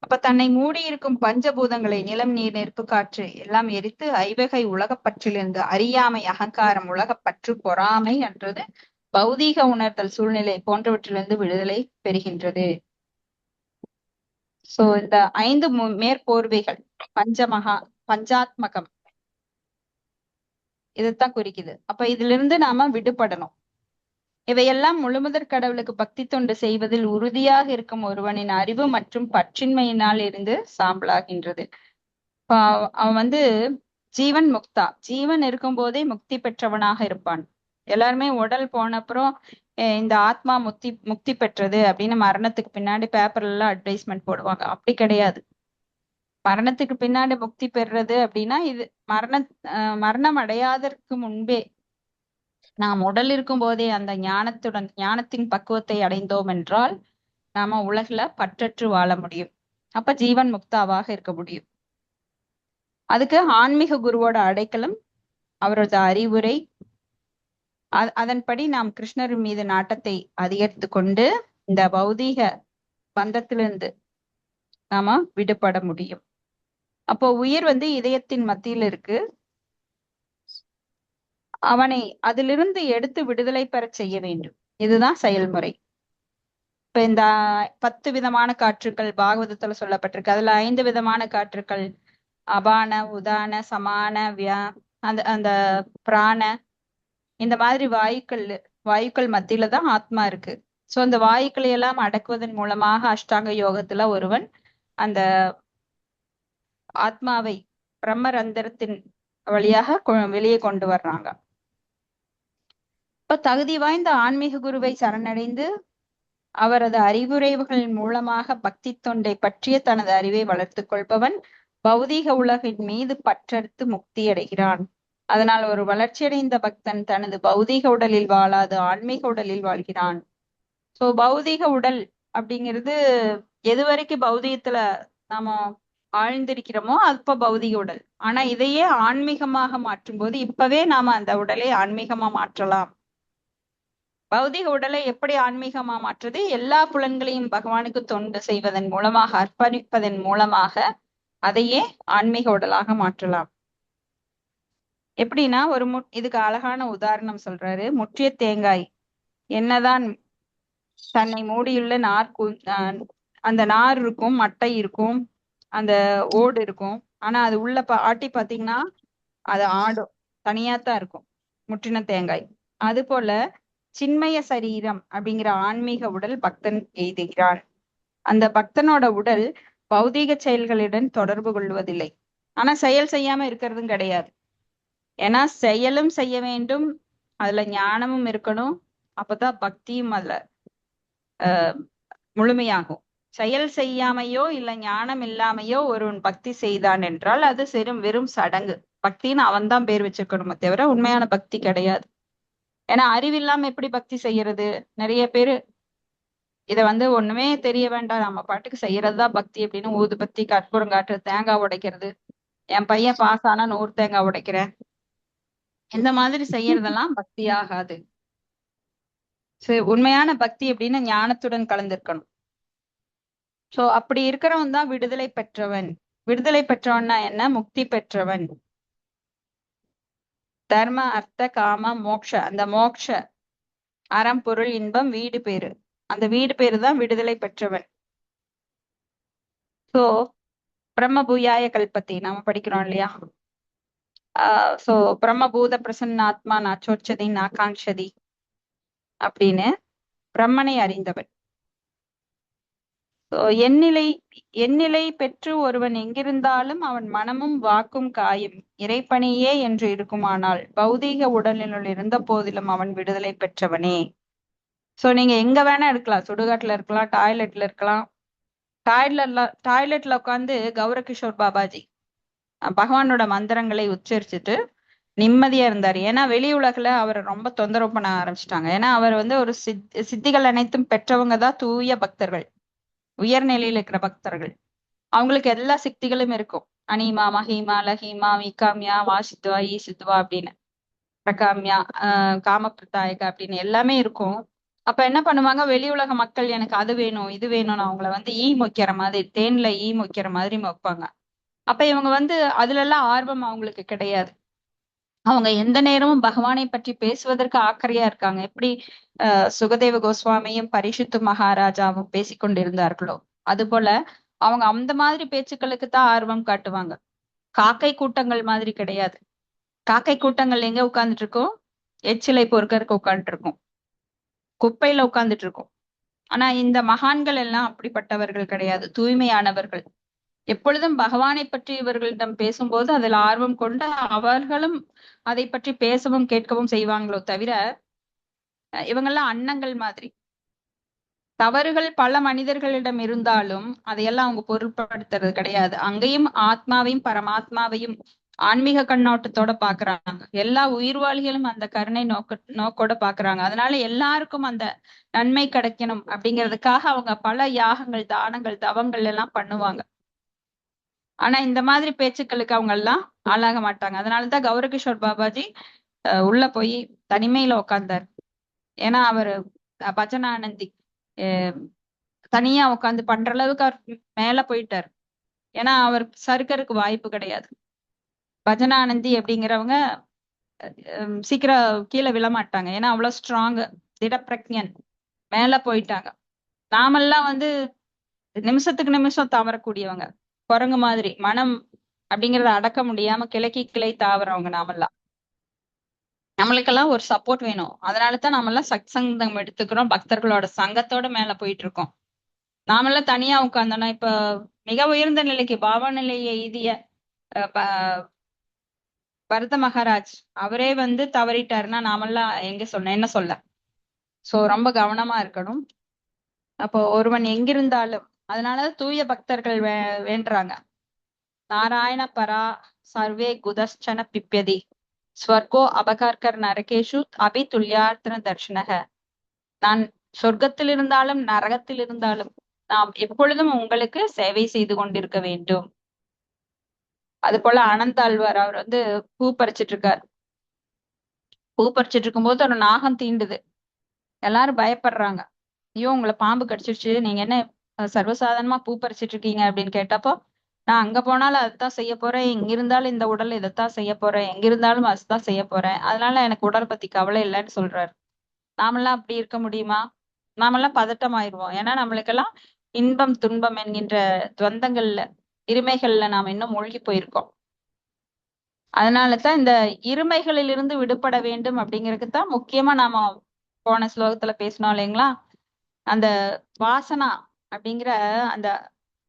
அப்ப தன்னை மூடி இருக்கும் பஞ்சபூதங்களை நிலம், நீர், நெருப்பு, காற்று எல்லாம் எரித்து ஐவகை உலகப்பற்றிலிருந்து அறியாமை, அகங்காரம், உலகப்பற்று, பொறாமை என்றது பௌதீக உணர்தல் சூழ்நிலை போன்றவற்றிலிருந்து விடுதலை பெறுகின்றது. சோ இந்த 5 மேற்போர்வைகள் பஞ்சாத்மகம், இதைத்தான் குறிக்குது. அப்ப இதுல இருந்து நாம விடுபடணும். இவையெல்லாம் முழுமுதற் கடவுளுக்கு பக்தி தொண்டு செய்வதில் உறுதியாக இருக்கும் ஒருவனின் அறிவு மற்றும் பற்றின்மையினால் இருந்து சாம்பலாகின்றது. இப்ப அவன் வந்து ஜீவன் முக்தா, ஜீவன் இருக்கும் போதே முக்தி பெற்றவனாக இருப்பான். எல்லாருமே உடல் போன அப்புறம் இந்த ஆத்மா முக்தி பெற்றது அப்படின்னு மரணத்துக்கு பின்னாடி பேப்பர்ல எல்லாம் அட்வைஸ்மெண்ட் போடுவாங்க. அப்படி கிடையாது. மரணத்துக்கு பின்னாடி முக்தி பெறுறது அப்படின்னா இது மரணம் அடையாதற்கு முன்பே நாம் உடல் இருக்கும் போதே அந்த ஞானத்தின் பக்குவத்தை அடைந்தோம் என்றால் நாம உலகில பற்றற்று வாழ முடியும். அப்ப ஜீவன் முக்தாவாக இருக்க முடியும். அதுக்கு ஆன்மீக குருவோட அடைக்கலம், அவரது அறிவுரை, அதன்படி நாம் கிருஷ்ணர் மீது நாட்டத்தை அதிகரித்து கொண்டு இந்த பௌதீக பந்தத்திலிருந்து நாம விடுபட முடியும். அப்போ உயிர் வந்து இதயத்தின் மத்தியில் இருக்கு. அவனை அதிலிருந்து எடுத்து விடுதலை பெற செய்ய வேண்டும். இதுதான் செயல்முறை. இப்ப இந்த 10 விதமான காற்றுக்கள் பாகவதத்துல சொல்லப்பட்டிருக்கு. அதுல 5 விதமான காற்றுக்கள் அபான, உதான, சமான, அந்த பிராண, இந்த மாதிரி வாயுக்கள் மத்தியில தான் ஆத்மா இருக்கு. சோ அந்த வாயுக்களை எல்லாம் அடக்குவதன் மூலமாக அஷ்டாங்க யோகத்துல ஒருவன் அந்த ஆத்மாவை பிரம்மரந்திரத்தின் வழியாக வெளியே கொண்டு வர்றாங்க. இப்ப தகுதி வாய்ந்த ஆன்மீக குருவை சரணடைந்து அவரது அறிவுரைவுகள் மூலமாக பக்தி தொண்டை பற்றிய தனது அறிவை வளர்த்து கொள்பவன் பௌதீக உலகின் மீது பற்றறுத்து முக்தி அடைகிறான். அதனால் ஒரு வளர்ச்சியடைந்த பக்தன் தனது பௌதீக உடலில் வாழாது ஆன்மீக உடலில் வாழ்கிறான். சோ பௌதீக உடல் அப்படிங்கிறது எது வரைக்கும் பௌதீகத்துல நாம ஆழ்ந்திருக்கிறோமோ அப்ப பௌதீக உடல். ஆனா இதையே ஆன்மீகமாக மாற்றும் போது இப்பவே நாம அந்த உடலை ஆன்மீகமா மாற்றலாம். பௌதிக உடலை எப்படி ஆன்மீகமா மாற்றுது? எல்லா புலன்களையும் பகவானுக்கு தொண்டு செய்வதன் மூலமாக, அர்ப்பணிப்பதன் மூலமாக அதையே ஆன்மீக உடலாக மாற்றலாம். எப்படின்னா இதுக்கு அழகான உதாரணம் சொல்றாரு. முற்றிய தேங்காய் என்னதான் தன்னை மூடியுள்ள அந்த நார் இருக்கும், மட்டை இருக்கும், அந்த ஓடு இருக்கும். ஆனா அது உள்ள ஆட்டி பாத்தீங்கன்னா அது ஆடும், தனியாத்தான் இருக்கும் முற்றின தேங்காய். அது போல சின்மய சரீரம் அப்படிங்கிற ஆன்மீக உடல் பக்தன் எய்துகிறான். அந்த பக்தனோட உடல் பௌதீக செயல்களுடன் தொடர்பு கொள்வதில்லை. ஆனா செயல் செய்யாம இருக்கிறதும் கிடையாது. ஏன்னா செயலும் செய்ய வேண்டும், அதுல ஞானமும் இருக்கணும். அப்பதான் பக்தியும் அதுல முழுமையாகும். செயல் செய்யாமையோ இல்ல ஞானம் இல்லாமையோ ஒருவன் பக்தி செய்தான் என்றால் அது வெறும் சடங்கு. பக்தின்னு அவன் தான் பேர் வச்சிருக்கணுமே தவிர உண்மையான பக்தி கிடையாது. ஏன்னா அறிவில்லாம எப்படி பக்தி செய்யறது? நிறைய பேரு இத ஒண்ணுமே தெரிய வேண்டாம், நம்ம பாட்டுக்கு செய்யறதுதான் பக்தி அப்படின்னு ஊதுபத்தி, கற்பூரம் காட்டுறது, தேங்காய் உடைக்கிறது, என் பையன் பாஸ் ஆனா 100 தேங்காய் உடைக்கிறேன், இந்த மாதிரி செய்யறதெல்லாம் பக்தி ஆகாது. உண்மையான பக்தி அப்படின்னு ஞானத்துடன் கலந்திருக்கணும். சோ அப்படி இருக்கிறவன் தான் விடுதலை பெற்றவன். விடுதலை பெற்றவன்னா என்ன? முக்தி பெற்றவன். தர்ம, அர்த்த, காம, மோக்ஷ, அந்த மோக்ஷ அறம், பொருள், இன்பம், வீடு பேரு, அந்த வீடு பேரு தான் விடுதலை பெற்றவன். சோ பிரம்ம பூயாய கல்பத்தி நாம படிக்கிறோம் இல்லையா? சோ பிரம்மபூத பிரசன்ன ஆத்மா நாச்சோச்சதி நாகாங்ஷதி அப்படின்னு பிரம்மனை அறிந்தவன். எந்நிலை பெற்று ஒருவன் எங்கிருந்தாலும் அவன் மனமும் வாக்கும் காயும் இறைப்பணியே என்று இருக்குமானால் பௌதீக உடலினுள் இருந்த போதிலும் அவன் விடுதலை பெற்றவனே. சோ நீங்க எங்க வேணா இருக்கலாம், சுடுகாட்டுல இருக்கலாம், டாய்லெட்ல இருக்கலாம். டாய்லெட்ல உட்காந்து கௌரகிஷோர் பாபாஜி பகவானோட மந்திரங்களை உச்சரிச்சுட்டு நிம்மதியா இருந்தாரு. ஏன்னா வெளி உலகில அவரை ரொம்ப தொந்தரவு பண்ண ஆரம்பிச்சிட்டாங்க. ஏன்னா அவர் ஒரு சித்திகள் அனைத்தும் பெற்றவங்க தான் தூய பக்தர்கள், உயர்நிலையில இருக்கிற பக்தர்கள். அவங்களுக்கு எல்லா சக்திகளும் இருக்கும். அனிமா, மஹிமா, லஹிமா, விகாமியா, வாசித்வா, ஈசித்வா அப்படின்னு, பிரகாமியா, காமபிரதாயகா அப்படின்னு எல்லாமே இருக்கும். அப்ப என்ன பண்ணுவாங்க, வெளி உலக மக்கள் எனக்கு அது வேணும் இது வேணும்னு அவங்கள ஈ மொய்க்கிற மாதிரி, தேன்ல ஈ மொய்க்கிற மாதிரி மொய்ப்பாங்க. அப்ப இவங்க அதுல எல்லாம் ஆர்வம் அவங்களுக்கு கிடையாது. அவங்க எந்த நேரமும் பகவானை பற்றி பேசுவதற்கு ஆக்கறையா இருக்காங்க. எப்படி சுகதேவ கோஸ்வாமியும் பரிசுத்து மகாராஜாவும் பேசிக்கொண்டிருந்தார்களோ அது போல அவங்க அந்த மாதிரி பேச்சுக்களுக்கு தான் ஆர்வம் காட்டுவாங்க. காக்கை கூட்டங்கள் மாதிரி கிடையாது. காக்கை கூட்டங்கள் எங்க உட்கார்ந்துட்டு இருக்கோம்? எச்சிலை பொறுக்கறதுக்கு உட்கார்ந்துட்டு இருக்கோம், குப்பையில உட்கார்ந்துட்டு இருக்கோம். ஆனா இந்த மகான்கள் எல்லாம் அப்படிப்பட்டவர்கள் கிடையாது, தூய்மையானவர்கள். எப்பொழுதும் பகவானை பற்றி இவர்களிடம் பேசும்போது அதில் ஆர்வம் கொண்டு அவர்களும் அதை பற்றி பேசவும் கேட்கவும் செய்வாங்களோ தவிர, இவங்கெல்லாம் அன்னங்கள் மாதிரி. தவறுகள் பல மனிதர்களிடம் இருந்தாலும் அதையெல்லாம் அவங்க பொருட்படுத்துறது கிடையாது. அங்கேயும் ஆத்மாவையும் பரமாத்மாவையும் ஆன்மீக கண்ணோட்டத்தோட பாக்குறாங்க. எல்லா உயிர்வாழிகளும் அந்த கருணை நோக்கோட பாக்குறாங்க. அதனால எல்லாருக்கும் அந்த நன்மை கிடைக்கணும் அப்படிங்கிறதுக்காக அவங்க பல யாகங்கள், தானங்கள், தவங்கள் எல்லாம் பண்ணுவாங்க. ஆனா இந்த மாதிரி பேச்சுக்களுக்கு அவங்க எல்லாம் ஆளாக மாட்டாங்க. அதனாலதான் கௌரகிஷோர் பாபாஜி உள்ள போய் தனிமையில உட்கார்ந்தார். ஏன்னா அவரு பஜனானந்தி தனியா உட்காந்து பண்ற அளவுக்கு அவர் மேல போயிட்டார். ஏன்னா அவர் சறுக்கறதுக்கு வாய்ப்பு கிடையாது. பஜனானந்தி அப்படிங்கிறவங்க சீக்கிரம் கீழே விழமாட்டாங்க. ஏன்னா அவ்வளவு ஸ்ட்ராங், திடப்பிரக்ஞன், மேல போயிட்டாங்க. நாமெல்லாம் நிமிஷத்துக்கு நிமிஷம் தவறக்கூடியவங்க, குரங்கு மாதிரி மனம் அப்படிங்கறத அடக்க முடியாம கிளைக்கு கிளை தாவறவங்க நாமெல்லாம். நம்மளுக்கெல்லாம் ஒரு சப்போர்ட் வேணும். அதனாலதான் நாமெல்லாம் சத்சங்கம் எடுத்துக்கிறோம், பக்தர்களோட சங்கத்தோட மேல போயிட்டு இருக்கோம். நாமெல்லாம் தனியா உட்கார்ந்தோம்னா, இப்ப மிக உயர்ந்த நிலைக்கு பாபா நிலையை எய்திய பரத மகாராஜ் அவரே தவறிட்டாருன்னா நாமெல்லாம் எங்க என்ன சொல்ல? சோ ரொம்ப கவனமா இருக்கணும். அப்போ ஒருவன் எங்கிருந்தாலும், அதனாலதான் தூய பக்தர்கள் வேண்டுறாங்க. நாராயண பரா சர்வே குதஸ்சன பிப்யதி ஸ்வர்கோ அபகார்கர் நரகேஷு அபி துல்யார்த்தன தர்ஷனக. நான் சொர்க்கத்தில் இருந்தாலும் நரகத்தில் இருந்தாலும் நாம் எப்பொழுதும் உங்களுக்கு சேவை செய்து கொண்டிருக்க வேண்டும். அது போல அனந்தாழ்வார் அவர் பூ பறிச்சிட்டு இருக்கார். பூ பறிச்சிட்டு இருக்கும்போது ஒரு நாகம் தீண்டுது. எல்லாரும் பயப்படுறாங்க. ஐயோ உங்களை பாம்பு கடிச்சிருச்சு, நீங்க என்ன சர்வசாதாரணமா பூ பறிச்சிட்டு இருக்கீங்க அப்படின்னு கேட்டப்போ, நான் அங்க போனாலும் அதைத்தான் செய்ய போறேன், இங்க இருந்தாலும் இந்த உடல் இதைத்தான் செய்ய போறேன், எங்க இருந்தாலும் அதுதான் செய்ய போறேன், அதனால எனக்கு உடல் பத்தி கவலை இல்லைன்னு சொல்றாரு. நாமெல்லாம் அப்படி இருக்க முடியுமா? நாமெல்லாம் பதட்டமாயிருவோம். ஏன்னா நம்மளுக்கெல்லாம் இன்பம் துன்பம் என்கின்ற துவந்தங்கள்ல, இருமைகள்ல நாம இன்னும் மூழ்கி போயிருக்கோம். அதனாலதான் இந்த இருமைகளிலிருந்து விடுபட வேண்டும் அப்படிங்கிறதுக்கு தான் முக்கியமா நாம போன ஸ்லோகத்துல பேசணும் இல்லைங்களா? அந்த வாசனா அப்படிங்கிற அந்த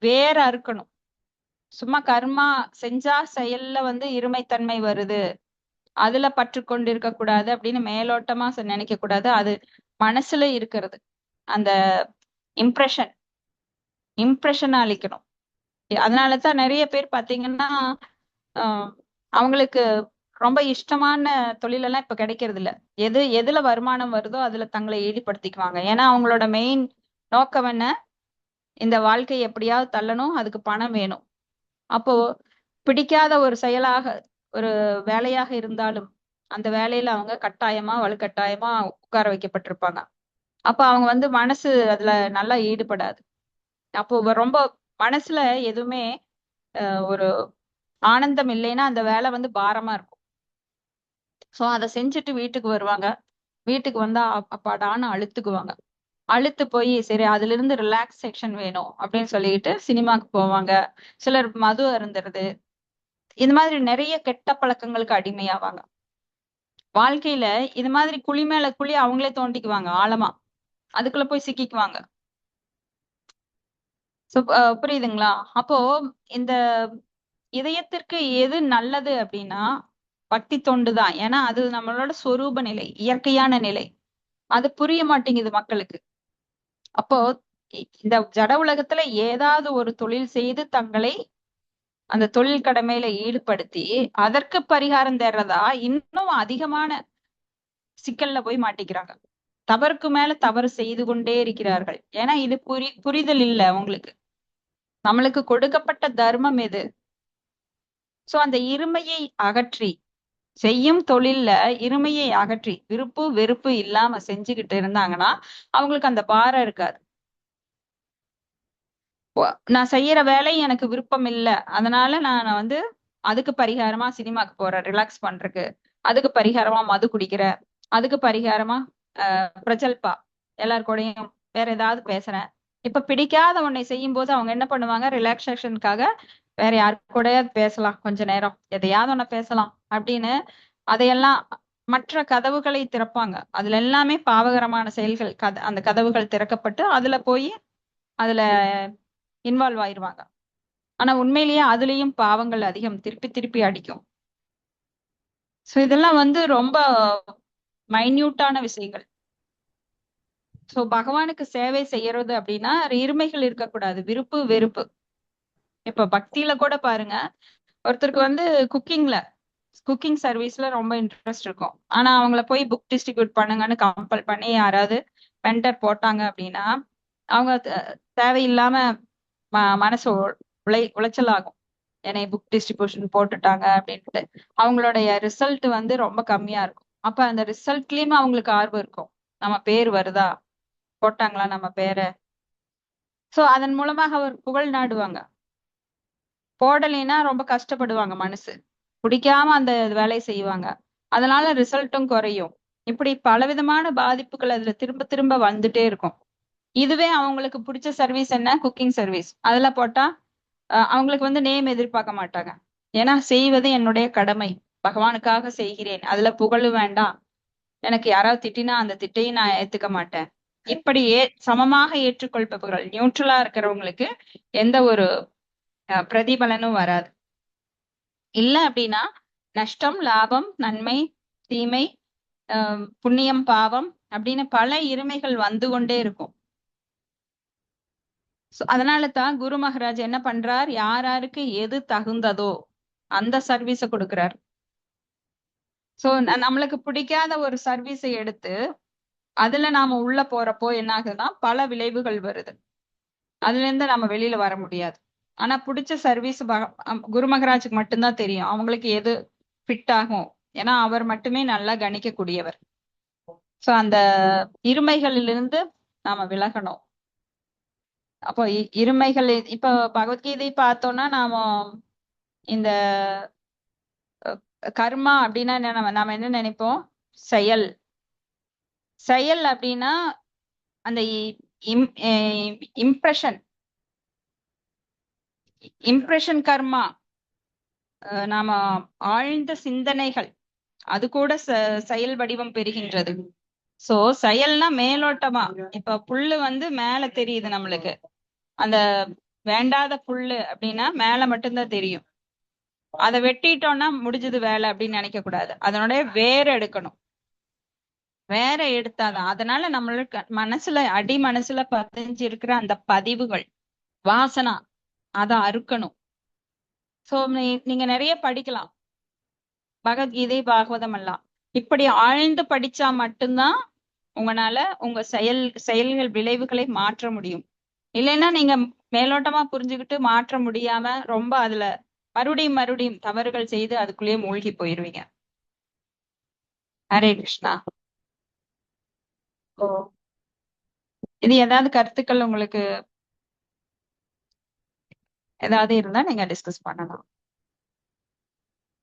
வேற அறுக்கணும். சும்மா கர்மா செஞ்சா செயல்ல இருமைத்தன்மை வருது, அதுல பற்று கொண்டு இருக்க கூடாது அப்படின்னு மேலோட்டமா நினைக்க கூடாது. அது மனசுல இருக்கிறது, அந்த இம்ப்ரெஷன் அளிக்கணும். அதனாலதான் நிறைய பேர் பாத்தீங்கன்னா அவங்களுக்கு ரொம்ப இஷ்டமான தொழிலெல்லாம் இப்ப கிடைக்கிறது இல்ல. எதுல வருமானம் வருதோ அதுல தங்களை ஈடுபடுத்திக்குவாங்க. ஏன்னா அவங்களோட மெயின் நோக்கம் என்ன? இந்த வாழ்க்கை எப்படியாவது தள்ளணும், அதுக்கு பணம் வேணும். அப்போ பிடிக்காத ஒரு செயலாக, ஒரு வேலையாக இருந்தாலும் அந்த வேலையில அவங்க கட்டாயமா வலுக்கட்டாயமா உட்கார வைக்கப்பட்டிருப்பாங்க. அப்ப அவங்க மனசு அதுல நல்லா ஈடுபடாது. அப்போ ரொம்ப மனசுல எதுவுமே ஒரு ஆனந்தம் இல்லைன்னா அந்த வேலை பாரமா இருக்கும். சோ அதை செஞ்சுட்டு வீட்டுக்கு வருவாங்க. வீட்டுக்கு வந்தா அப்பாடான்னு அழுத்துக்குவாங்க. அழுத்து போய் சரி அதுல இருந்து ரிலாக்ஸேஷன் வேணும் அப்படின்னு சொல்லிட்டு சினிமாக்கு போவாங்க. சிலர் மது அருந்துறது, இந்த மாதிரி நிறைய கெட்ட பழக்கங்களுக்கு அடிமையாவாங்க. வாழ்க்கையில இது மாதிரி குழி மேல குழி அவங்களே தோண்டிக்குவாங்க ஆழமா, அதுக்குள்ள போய் சிக்கிக்குவாங்க. புரியுதுங்களா? அப்போ இந்த இதயத்திற்கு எது நல்லது அப்படின்னா பக்தி தொண்டுதான். ஏன்னா அது நம்மளோட சொரூப நிலை, இயற்கையான நிலை. அது புரிய மாட்டேங்குது மக்களுக்கு. அப்போ இந்த ஜட உலகத்துல ஏதாவது ஒரு தொழில் செய்து தங்களை அந்த தொழில் கடமையில ஈடுபடுத்தி அதற்கு பரிகாரம் தேடுறதா இன்னும் அதிகமான சிக்கல்ல போய் மாட்டிக்கிறாங்க. தவறுக்கு மேல தவறு செய்து கொண்டே இருக்கிறார்கள். ஏன்னா இது புரிதல் இல்லை அவங்களுக்கு. நம்மளுக்கு கொடுக்கப்பட்ட தர்மம் எது? சோ அந்த இருமையை அகற்றி, செய்யும் தொழில்ல இருமையை அகற்றி விருப்பு வெறுப்பு இல்லாம செஞ்சுக்கிட்டு இருந்தாங்கன்னா அவங்களுக்கு அந்த பாரம் இருக்காது. நான் செய்யற வேலை எனக்கு விருப்பம் இல்லை, அதனால நான் அதுக்கு பரிகாரமா சினிமாக்கு போறேன் ரிலாக்ஸ் பண்றதுக்கு, அதுக்கு பரிகாரமா மது குடிக்கிறேன், அதுக்கு பரிகாரமா பிரஜல்பா எல்லாரு கூடயும் வேற ஏதாவது பேசுறேன். இப்ப பிடிக்காத ஒன்னை செய்யும் போது அவங்க என்ன பண்ணுவாங்க? ரிலாக்ஸேஷனுக்காக வேற யாரு கூடயாவது பேசலாம், கொஞ்ச நேரம் எதையாவது ஒண்ணு பேசலாம் அப்படின்னு அதையெல்லாம் மற்ற கதவுகளை திறப்பாங்க. அதுல எல்லாமே பாவகரமான செயல்கள், அந்த கதவுகள் திறக்கப்பட்டு அதுல போய் அதுல இன்வால்வ் ஆயிருவாங்க. ஆனா உண்மையிலேயே அதுலயும் பாவங்கள் அதிகம் திருப்பி திருப்பி அடிக்கும். சோ இதெல்லாம் வந்து ரொம்ப மைன்யூட்டான விஷயங்கள். சோ பகவானுக்கு சேவை செய்யறது அப்படின்னா இருமைகள் இருக்கக்கூடாது, விருப்பு வெறுப்பு. இப்ப பக்தியில கூட பாருங்க, ஒருத்தருக்கு வந்து குக்கிங் சர்வீஸ்ல ரொம்ப இன்ட்ரெஸ்ட் இருக்கும். ஆனா அவங்கள போய் புக் டிஸ்ட்ரிபியூட் பண்ணுங்கன்னு கம்பல் பண்ணி யாராவது வெண்டர் போட்டாங்க அப்படின்னா அவங்க தேவையில்லாம மனசு உளைச்சல் ஆகும். என்னை புக் டிஸ்ட்ரிபியூஷன் போட்டுட்டாங்க அப்படின்ட்டு அவங்களுடைய ரிசல்ட் வந்து ரொம்ப கம்மியா இருக்கும். அப்ப அந்த ரிசல்ட்லயுமே அவங்களுக்கு ஆர்வம் இருக்கும், நம்ம பேர் வருதா, போட்டாங்களா நம்ம பேரை. சோ அதன் மூலமாக அவர் புகழ் நாடுவாங்க. போடலைன்னா ரொம்ப கஷ்டப்படுவாங்க, மனசு பிடிக்காம அந்த வேலையை செய்வாங்க. அதனால ரிசல்ட்டும் குறையும். இப்படி பலவிதமான பாதிப்புகள் அதுல திரும்ப திரும்ப வந்துட்டே இருக்கும். இதுவே அவங்களுக்கு பிடிச்ச சர்வீஸ் என்ன, குக்கிங் சர்வீஸ், அதுல போட்டா அவங்களுக்கு வந்து நேம் எதிர்பார்க்க மாட்டாங்க. ஏன்னா செய்வது என்னுடைய கடமை, பகவானுக்காக செய்கிறேன், அதுல புகழ் வேண்டாம், எனக்கு யாராவது திட்டினா அந்த திட்டையும் நான் ஏத்துக்க மாட்டேன். இப்படி சமமாக ஏற்றுக்கொள்பவர்கள், நியூட்ரலா இருக்கிறவங்களுக்கு எந்த ஒரு பிரதிபலனும் வராது. இல்ல அப்படின்னா நஷ்டம், லாபம், நன்மை, தீமை, புண்ணியம், பாவம் அப்படின்னு பல இருமைகள் வந்து கொண்டே இருக்கும். அதனால தான் குரு மகாராஜ் என்ன பண்றார், யாருக்கு எது தகுந்ததோ அந்த சர்வீஸ கொடுக்கிறார். சோ நம்மளுக்கு பிடிக்காத ஒரு சர்வீஸை எடுத்து அதுல நாம உள்ள போறப்போ என்ன ஆகுதுன்னா பல விளைவுகள் வருது. அதுல இருந்து நம்ம வெளியில வர முடியாது. ஆனா பிடிச்ச சர்வீஸ் குரு மகாராஜுக்கு மட்டும்தான் தெரியும் அவங்களுக்கு எது ஃபிட் ஆகும். ஏன்னா அவர் மட்டுமே நல்லா கணிக்கக்கூடியவர். சோ அந்த இருமைகளிலிருந்து நாம விலகணும். அப்போ இருமைகள் இப்ப பகவத்கீதை பார்த்தோம்னா நாம இந்த கர்மா அப்படின்னா நாம என்ன நினைப்போம், செயல். செயல் அப்படின்னா அந்த இம்ப்ரெஷன் கர்மா, நாம ஆழ்ந்த சிந்தனைகள், அது கூட செயல் வடிவம் பெறுகின்றது. சோ செயல்னா மேலோட்டமா, இப்ப புல்லு வந்து மேல தெரியுது நம்மளுக்கு, அந்த வேண்டாத புல்லு அப்படின்னா மேல மட்டும்தான் தெரியும். அதை வெட்டிட்டோம்னா முடிஞ்சது வேலை அப்படின்னு நினைக்க கூடாது, அதனுடைய வேற எடுக்கணும். வேற எடுத்தாதான், அதனால நம்மளுக்கு மனசுல அடி மனசுல பதிஞ்சு இருக்கிற அந்த பதிவுகள், வாசனா, அதை அறுக்கணும். சோ நீங்க நிறைய படிக்கலாம் பகவத்கீதை, பாகவதம் எல்லாம். இப்படி ஆழ்ந்து படிச்சா மட்டும்தான் உங்களால உங்க செயல்கள் விளைவுகளை மாற்ற முடியும். இல்லைன்னா நீங்க மேலோட்டமா புரிஞ்சுக்கிட்டு மாற்ற முடியாம ரொம்ப அதுல மறுபடியும் தவறுகள் செய்து அதுக்குள்ளேயே மூழ்கி போயிருவீங்க. ஹரே கிருஷ்ணா. ஓ, இது ஏதாவது கருத்துக்கள் உங்களுக்கு ஏதாவது இருந்தா நீங்க டிஸ்கஸ் பண்ணலாம்.